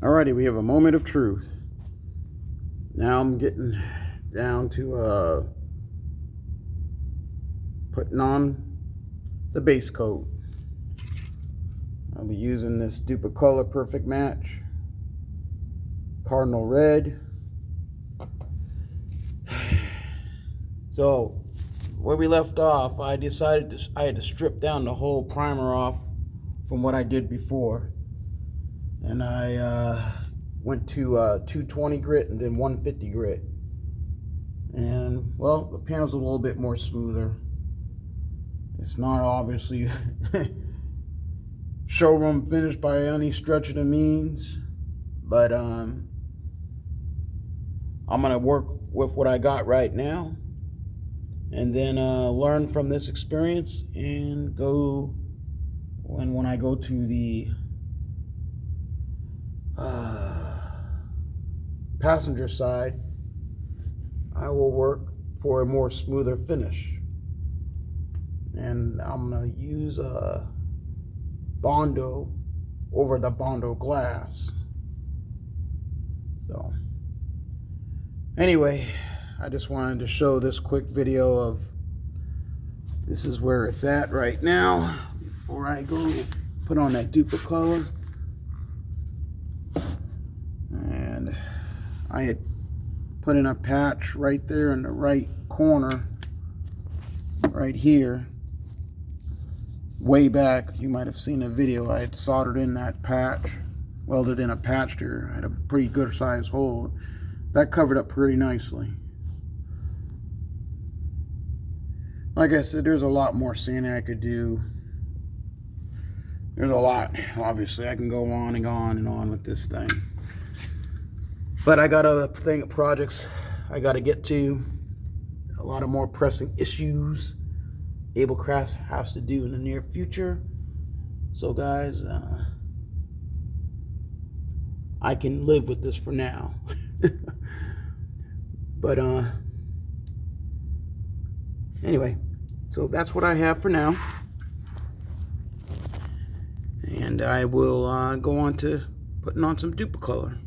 Alrighty, we have a moment of truth. Now I'm getting down to putting on the base coat. I'll be using this Duplicolor Perfect Match Cardinal Red. So where we left off, I decided I had to strip down the whole primer off from what I did before, and I went to 220 grit and then 150 grit, and well, the panel's a little bit more smoother. It's not obviously showroom finish by any stretch of the means, but I'm gonna work with what I got right now, and then learn from this experience, and go when I go to the passenger side, I will work for a more smoother finish, and I'm gonna use a Bondo over the Bondo glass. So anyway, I just wanted to show this quick video of this is where it's at right now before I go put on that Duplicolor. And I had put in a patch right there in the right corner right here way back. You might have seen a video. I had soldered in that patch, welded in a patch there. I had a pretty good size hole that covered up pretty nicely. Like I said, there's a lot more sanding I could do. There's a lot. Obviously, I can go on and on and on with this thing. But I got other projects I got to get to. A lot of more pressing issues Ablecraft has to do in the near future. So guys, I can live with this for now. But anyway, so that's what I have for now. And I will go on to putting on some Duplicolor.